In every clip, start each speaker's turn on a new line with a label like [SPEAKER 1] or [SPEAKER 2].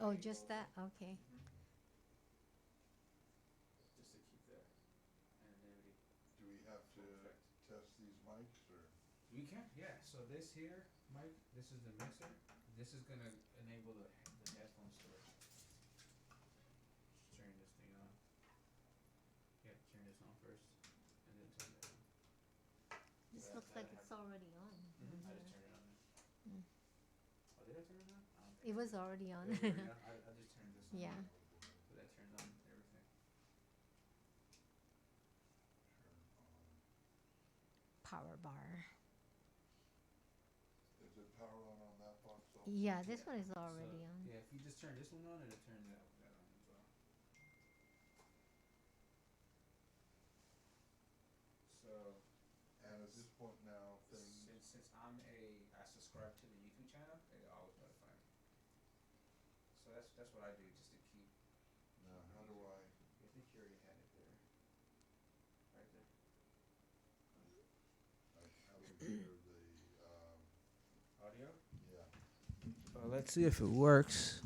[SPEAKER 1] Oh, just that? Okay.
[SPEAKER 2] Just to keep the anonymity.
[SPEAKER 3] Do we have to
[SPEAKER 2] Perfect.
[SPEAKER 3] test these mics, or?
[SPEAKER 2] You can, yeah. So this here, Mike, this is the mixer. This is gonna enable the headphone storage. Just turn this thing on. Yeah, turn this on first, and then turn that on.
[SPEAKER 1] This
[SPEAKER 2] So
[SPEAKER 1] looks
[SPEAKER 2] that
[SPEAKER 1] like
[SPEAKER 2] has.
[SPEAKER 1] it's already on.
[SPEAKER 2] I just turned it on.
[SPEAKER 1] Mm.
[SPEAKER 2] Oh, did I turn it on? I don't think
[SPEAKER 1] It
[SPEAKER 2] I
[SPEAKER 1] was
[SPEAKER 2] did.
[SPEAKER 1] already
[SPEAKER 2] It
[SPEAKER 1] on.
[SPEAKER 2] was already on. I just turned this on.
[SPEAKER 1] Yeah.
[SPEAKER 2] So that turns on everything.
[SPEAKER 3] Turn on.
[SPEAKER 1] Power bar.
[SPEAKER 3] Is it power on that box also?
[SPEAKER 1] Yeah, this
[SPEAKER 2] Yeah.
[SPEAKER 1] one is
[SPEAKER 2] So
[SPEAKER 1] already on.
[SPEAKER 2] yeah, if you just turn this one on, it'll turn that on as well. So
[SPEAKER 3] And at this point now, things,
[SPEAKER 2] since I subscribe to the YouTube channel, it always notify me. So that's what I do just to keep.
[SPEAKER 3] now how do I,
[SPEAKER 2] I think you already had it there. Right there.
[SPEAKER 3] how do we hear the,
[SPEAKER 2] Audio?
[SPEAKER 3] yeah.
[SPEAKER 2] Let's see if it works.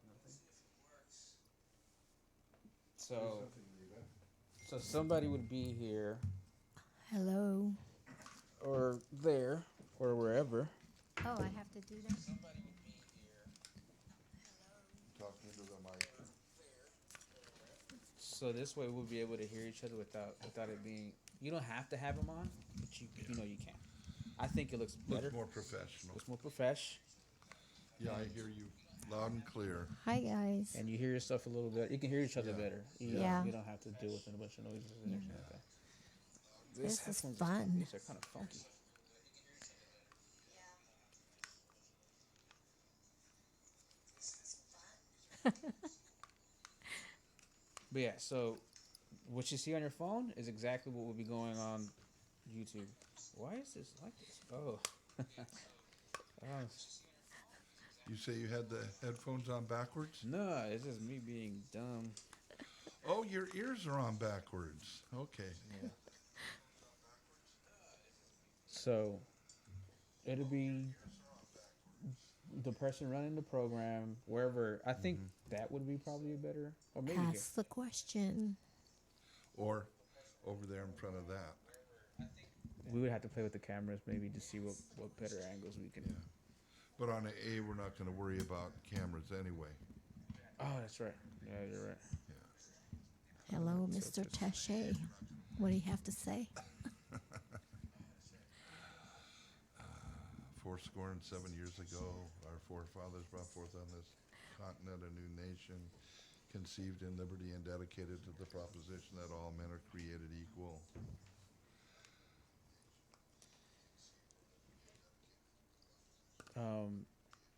[SPEAKER 2] Nothing.
[SPEAKER 3] Say
[SPEAKER 2] So
[SPEAKER 3] something, Rita.
[SPEAKER 2] so somebody would be here
[SPEAKER 1] Hello.
[SPEAKER 2] or there or wherever.
[SPEAKER 1] Oh, I have to do that?
[SPEAKER 2] Somebody would be here.
[SPEAKER 3] Talking into the mic.
[SPEAKER 2] So this way we'll be able to hear each other without it being. You don't have to have them on, but you know you can. I think it looks better.
[SPEAKER 3] Looks more professional.
[SPEAKER 2] Looks more profesh.
[SPEAKER 3] Yeah, I hear you loud and clear.
[SPEAKER 1] Hi, guys.
[SPEAKER 2] And you hear yourself a little bit. You can hear each other
[SPEAKER 3] Yeah.
[SPEAKER 2] better.
[SPEAKER 1] Yeah.
[SPEAKER 2] You don't have to deal with a bunch of noises and everything like that.
[SPEAKER 1] This is
[SPEAKER 2] headphones
[SPEAKER 1] fun.
[SPEAKER 2] These are kind of funky. But yeah, so what you see on your phone is exactly what will be going on YouTube. Why is this like this? Oh. Oh,
[SPEAKER 3] You say you had the headphones on backwards?
[SPEAKER 2] no, it's just me being dumb.
[SPEAKER 3] Oh, your ears are on backwards. Okay.
[SPEAKER 2] Yeah. So it'll be the person running the program wherever. I think that would be probably a better, or maybe here.
[SPEAKER 1] Ask the question.
[SPEAKER 3] Or over there in front of that.
[SPEAKER 2] We would have to play with the cameras maybe to see what better angles we can.
[SPEAKER 3] Yeah. But on an A, we're not going to worry about cameras anyway.
[SPEAKER 2] Oh, that's right. Yeah, you're right.
[SPEAKER 3] Yeah.
[SPEAKER 1] Hello,
[SPEAKER 2] So
[SPEAKER 1] Mr.
[SPEAKER 2] just-
[SPEAKER 1] Taché. What do you have to say?
[SPEAKER 3] 7 years ago, our forefathers brought forth on this continent a new nation, conceived in liberty and dedicated to the proposition that all men are created equal.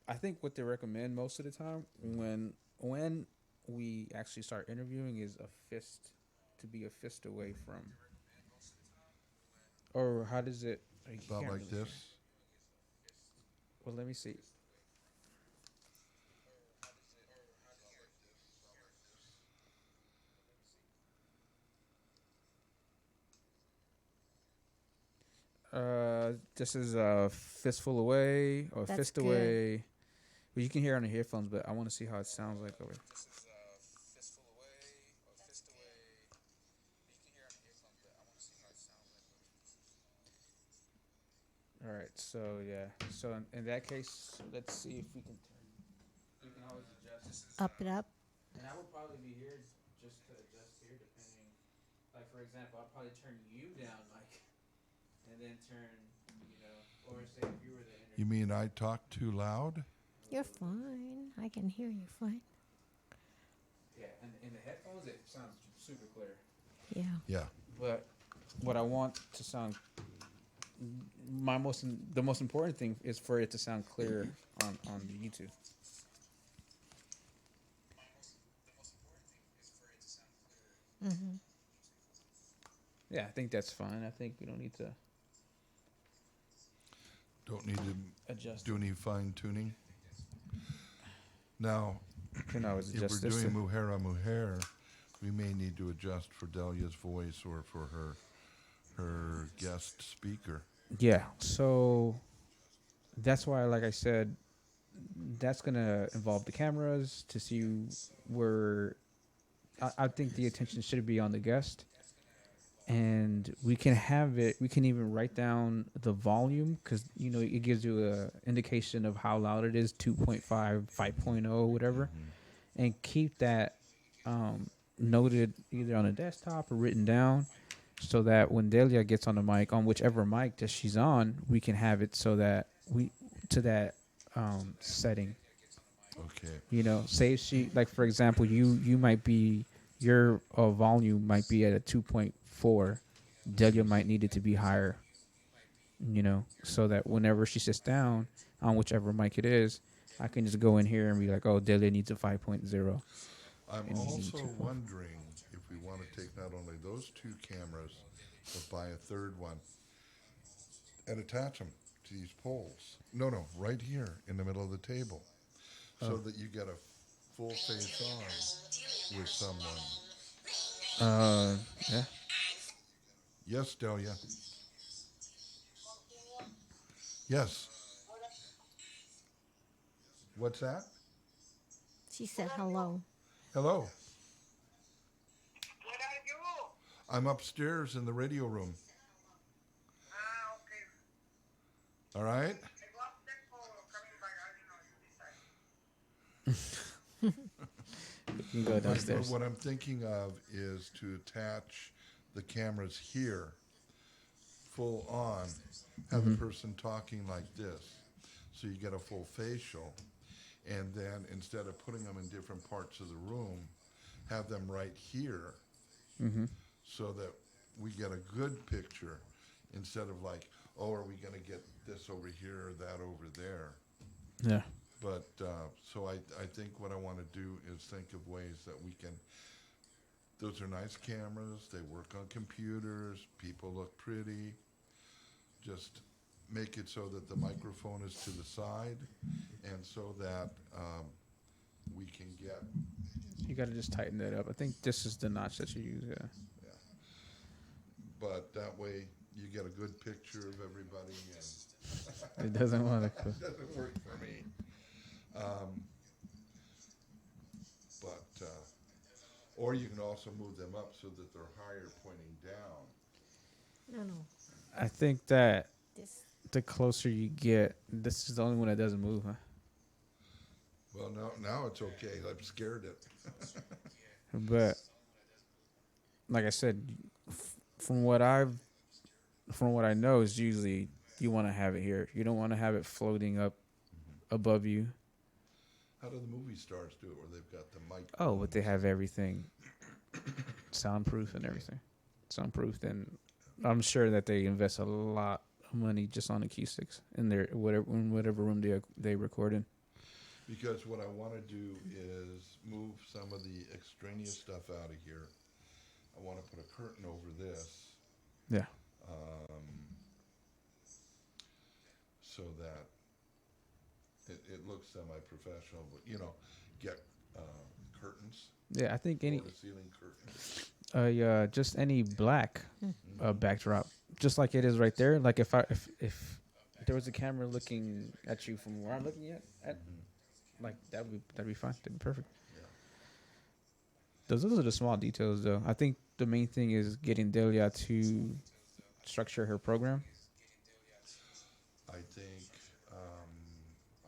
[SPEAKER 2] I think what they recommend most of the time when we actually start interviewing is to be a fist away from. Or how does it? You
[SPEAKER 3] About
[SPEAKER 2] can't
[SPEAKER 3] like
[SPEAKER 2] really hear.
[SPEAKER 3] this.
[SPEAKER 2] Well, let me see. This is a fistful away or
[SPEAKER 1] That's
[SPEAKER 2] fist
[SPEAKER 1] good.
[SPEAKER 2] away. Well, you can hear it on the headphones, but I want to see how it sounds like over. This is fistful away or fist away. You can hear it on the headphones, but I want to see how it sounds like. All right, so yeah, so in that case, let's see if we can turn. We can always adjust.
[SPEAKER 1] Up it up.
[SPEAKER 2] And I would probably be here just to adjust here, depending. Like for example, I'll probably turn you down, Mike, and then turn, or say if you were the
[SPEAKER 3] You mean I talk too loud?
[SPEAKER 1] You're fine. I can hear you fine.
[SPEAKER 2] Yeah, and in the headphones, it sounds super clear.
[SPEAKER 1] Yeah.
[SPEAKER 3] Yeah.
[SPEAKER 2] But what I want to sound, the most important thing is for it to sound clear on the YouTube.
[SPEAKER 1] Mm-hmm.
[SPEAKER 2] Yeah, I think that's fine. I think we don't need to
[SPEAKER 3] Don't need to
[SPEAKER 2] adjust.
[SPEAKER 3] do any fine tuning. Now,
[SPEAKER 2] Can always
[SPEAKER 3] if
[SPEAKER 2] adjust
[SPEAKER 3] we're
[SPEAKER 2] this.
[SPEAKER 3] doing Mujer a Mujer, we may need to adjust for Delia's voice or for her guest speaker.
[SPEAKER 2] Yeah. So that's why, like I said, that's gonna involve the cameras to see where I think the attention should be on the guest, and we can have it. We can even write down the volume because it gives you a indication of how loud it is, 2.5, 5.0, whatever, and keep that noted either on a desktop or written down, so that when Delia gets on the mic, on whichever mic that she's on, we can have it so that we to that setting.
[SPEAKER 3] Okay.
[SPEAKER 2] Say she, like, for example, you might be, your volume might be at a 2.4. Delia might need it to be higher, so that whenever she sits down on whichever mic it is, I can just go in here and be like, oh, Delia needs a 5.0,
[SPEAKER 3] I'm
[SPEAKER 2] and you need
[SPEAKER 3] also
[SPEAKER 2] 2.4.
[SPEAKER 3] wondering if we want to take not only those two cameras, but buy a third one and attach them to these poles. No, right here in the middle of the table, so that you get a full face on with someone.
[SPEAKER 2] Yeah.
[SPEAKER 3] Yes, Delia. Yes. What's that?
[SPEAKER 1] She said hello.
[SPEAKER 3] Hello. I'm upstairs in the radio room. All right.
[SPEAKER 2] You can go
[SPEAKER 3] But
[SPEAKER 2] downstairs.
[SPEAKER 3] what I'm thinking of is to attach the cameras here, full on, have the person talking like this, so you get a full facial, and then instead of putting them in different parts of the room, have them right here, so that we get a good picture, instead of like, oh, are we going to get this over here or that over there?
[SPEAKER 2] Yeah.
[SPEAKER 3] But so I think what I want to do is think of ways that we can. Those are nice cameras. They work on computers. People look pretty. Just make it so that the microphone is to the side, and so that we can get.
[SPEAKER 2] You got to just tighten that up. I think this is the notch that you use. Yeah.
[SPEAKER 3] Yeah. But that way you get a good picture of everybody, and
[SPEAKER 2] It doesn't want
[SPEAKER 3] it
[SPEAKER 2] to.
[SPEAKER 3] doesn't work for me. But or you can also move them up so that they're higher, pointing down.
[SPEAKER 1] No.
[SPEAKER 2] I think that
[SPEAKER 1] This.
[SPEAKER 2] the closer you get, this is the only one that doesn't move, huh?
[SPEAKER 3] Well, now it's okay. I've scared it.
[SPEAKER 2] But like I said, from what I know, is usually you want to have it here. You don't want to have it floating up above you.
[SPEAKER 3] How do the movie stars do it, where they've got the mic?
[SPEAKER 2] Oh, but they have everything soundproof and everything. Soundproof, and I'm sure that they invest a lot of money just on acoustics in their whatever room they record in.
[SPEAKER 3] Because what I want to do is move some of the extraneous stuff out of here. I want to put a curtain over this,
[SPEAKER 2] Yeah.
[SPEAKER 3] so that it looks semi-professional. But get curtains,
[SPEAKER 2] Yeah, I think any
[SPEAKER 3] floor-to-ceiling curtains.
[SPEAKER 2] just any black backdrop, just like it is right there. Like if there was a camera looking at you from where I'm looking at, like that'd be fine. That'd be perfect.
[SPEAKER 3] Yeah.
[SPEAKER 2] Those are the small details, though. I think the main thing is getting Delia to structure her program.
[SPEAKER 3] I think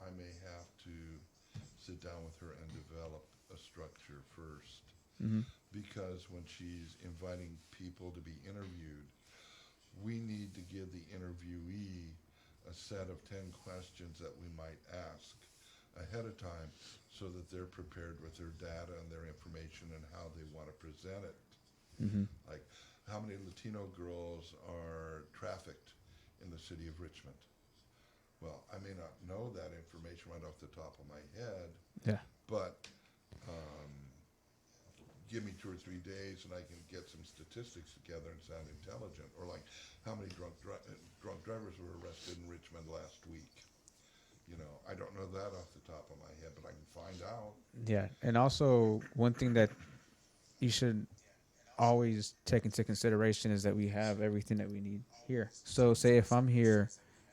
[SPEAKER 3] I may have to sit down with her and develop a structure first. Because when she's inviting people to be interviewed, we need to give the interviewee a set of 10 questions that we might ask ahead of time, so that they're prepared with their data and their information and how they want to present it. Like, how many Latino girls are trafficked in the city of Richmond? Well, I may not know that information right off the top of my head,
[SPEAKER 2] Yeah.
[SPEAKER 3] but give me 2 or 3 days and I can get some statistics together and sound intelligent. Or like, how many drunk drivers were arrested in Richmond last week? I don't know that off the top of my head, but I can find out.
[SPEAKER 2] Yeah, and also one thing that you should always take into consideration is that we have everything that we need here. So say if I'm here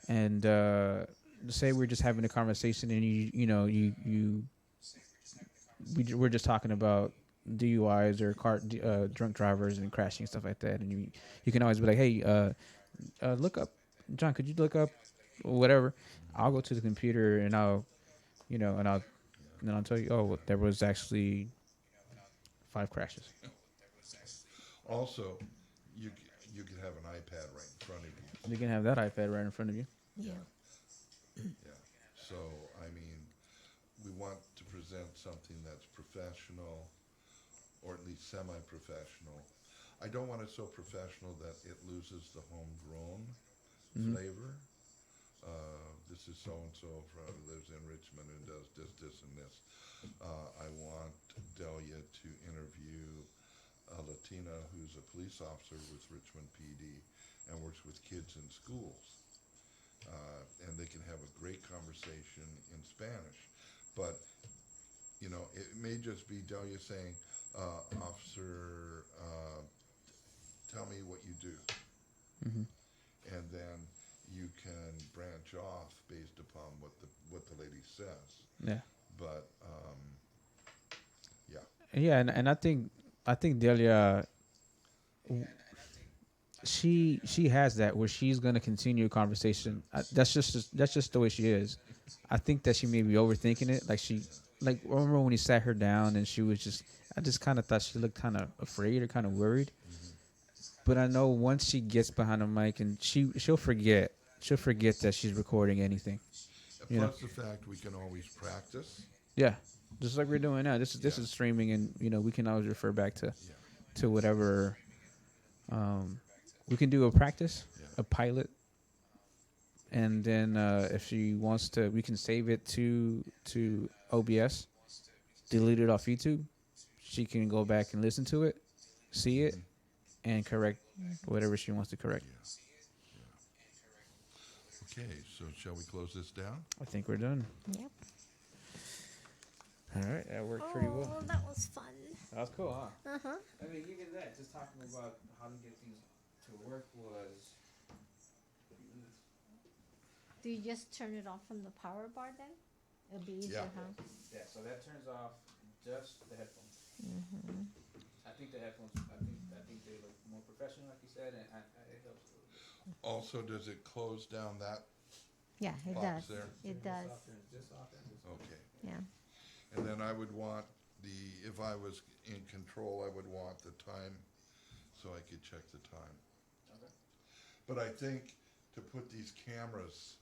[SPEAKER 2] and say we're just having a conversation and we're just talking about DUIs or drunk drivers and crashing and stuff like that, and you can always be like, hey, look up, John, could you look up whatever? I'll go to the computer and I'll tell you, oh, there was actually 5 crashes.
[SPEAKER 3] Also, you could have an iPad right in front of you.
[SPEAKER 2] You can have that iPad right in front of you.
[SPEAKER 1] Yeah.
[SPEAKER 3] Yeah. So, I mean, we want to present something that's professional, or at least semi-professional. I don't want it so professional that it loses the homegrown flavor. This is so-and-so who lives in Richmond and does this, and this. I want Delia to interview a Latina who's a police officer with Richmond PD and works with kids in schools. And they can have a great conversation in Spanish. But, it may just be Delia saying, officer, tell me what you do.
[SPEAKER 2] Mm-hmm.
[SPEAKER 3] And then you can branch off based upon what the lady says.
[SPEAKER 2] Yeah.
[SPEAKER 3] But, yeah.
[SPEAKER 2] Yeah, and I think Delia, she has that where she's gonna continue a conversation. That's just the way she is. I think that she may be overthinking it. Like remember when he sat her down and I just kind of thought she looked kind of afraid or kind of worried. But I know once she gets behind the mic and she'll forget that she's recording anything.
[SPEAKER 3] Plus the fact we can always practice.
[SPEAKER 2] Yeah, just like we're doing now. This is streaming, and we can always refer back to whatever. We can do a practice, a pilot, and then if she wants to, we can save it to OBS, delete it off YouTube. She can go back and listen to it, see it, and correct whatever she wants to correct.
[SPEAKER 3] Okay, so shall we close this down?
[SPEAKER 2] I think we're done.
[SPEAKER 1] Yep.
[SPEAKER 2] All right, that worked pretty well.
[SPEAKER 1] Oh, that was fun.
[SPEAKER 2] That was cool, huh?
[SPEAKER 1] Uh-huh.
[SPEAKER 2] I mean, even that, just talking about how to get things to work was.
[SPEAKER 1] Do you just turn it off from the power bar then? It'll be easier,
[SPEAKER 3] Yeah.
[SPEAKER 1] huh?
[SPEAKER 2] Yeah, so that turns off just the headphones.
[SPEAKER 1] Mm-hmm.
[SPEAKER 2] I think the headphones. I think they look more professional, like you said, and it helps a little bit.
[SPEAKER 3] Also, does it close down that?
[SPEAKER 1] Yeah, it
[SPEAKER 3] Box
[SPEAKER 1] does.
[SPEAKER 3] there.
[SPEAKER 1] It does.
[SPEAKER 3] Okay.
[SPEAKER 1] Yeah.
[SPEAKER 3] And then I would want if I was in control, I would want the time so I could check the time.
[SPEAKER 2] Okay.
[SPEAKER 3] But I think to put these cameras,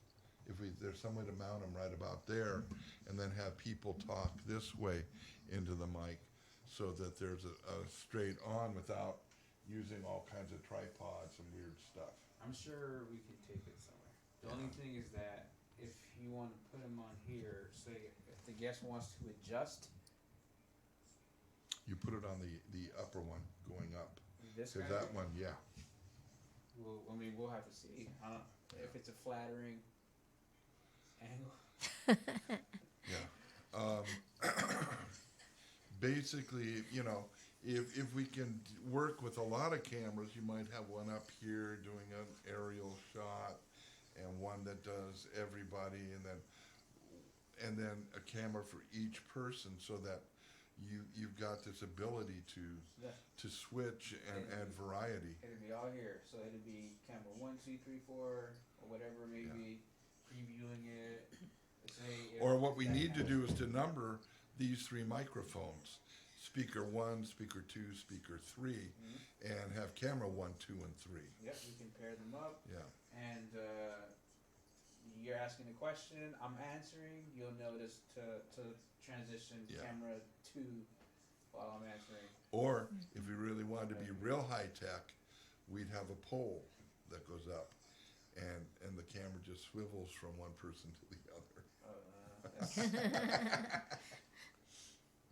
[SPEAKER 3] there's some way to mount them right about there, and then have people talk this way into the mic so that there's a straight on without using all kinds of tripods and weird stuff.
[SPEAKER 2] I'm sure we could take it somewhere. The only thing is that if you want to put them on here, say if the guest wants to adjust.
[SPEAKER 3] You put it on the upper one going up.
[SPEAKER 2] This
[SPEAKER 3] Because
[SPEAKER 2] guy,
[SPEAKER 3] that one, yeah.
[SPEAKER 2] we'll have to see if it's a flattering angle.
[SPEAKER 3] Yeah. Basically, if we can work with a lot of cameras, you might have one up here doing an aerial shot, and one that does everybody, and then a camera for each person, so that you've got this ability to switch and add variety.
[SPEAKER 2] It'd be all here, so it'd be camera 1, 2, 3, 4, or whatever, maybe previewing it.
[SPEAKER 3] Or what we need to do is to number these 3 microphones: speaker 1, speaker 2, speaker 3, and have camera 1, 2, and 3.
[SPEAKER 2] Yep, we can pair them up.
[SPEAKER 3] Yeah.
[SPEAKER 2] And you're asking a question, I'm answering. You'll notice to transition camera 2 while I'm answering. Or
[SPEAKER 3] if we really wanted to be real high tech, we'd have a pole that goes up, and the camera just swivels from one person to the other.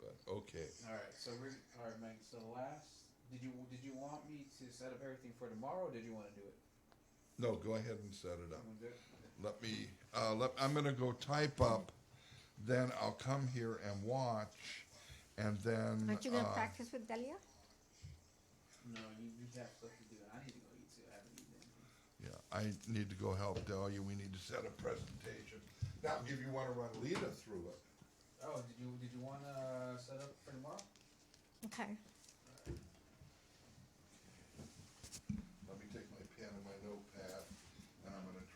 [SPEAKER 3] But okay.
[SPEAKER 2] All right, so all right, Mike. So did you want me to set up everything for tomorrow, or did you want to do it?
[SPEAKER 3] No, go ahead and set it up.
[SPEAKER 2] You wanna do it?
[SPEAKER 3] Let me. I'm gonna go type up. Then I'll come here and watch, and then.
[SPEAKER 1] Aren't you going to practice with Delia?
[SPEAKER 2] No, you have stuff to do. I need to go eat too. I haven't eaten anything.
[SPEAKER 3] Yeah, I need to go help Delia. We need to set a presentation. Now, if you want to run Lita through it.
[SPEAKER 2] Oh, did you want to set up for tomorrow?
[SPEAKER 1] Okay.
[SPEAKER 3] Let me take my pen and my notepad, and I'm gonna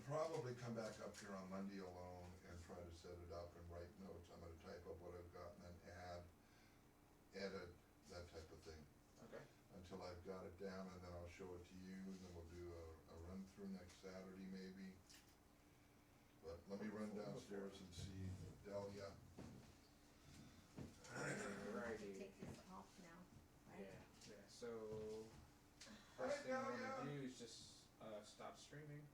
[SPEAKER 3] probably come back up here on Monday alone and try to set it up and write notes. I'm gonna type up what I've got and then add, edit, that type of thing.
[SPEAKER 2] Okay.
[SPEAKER 3] Until I've got it down, and then I'll show it to you, and then we'll do a run-through next Saturday maybe. But let me run downstairs and see Delia.
[SPEAKER 2] Alrighty.
[SPEAKER 1] Take this off now, right?
[SPEAKER 2] Yeah. So first thing I want to do is just stop streaming.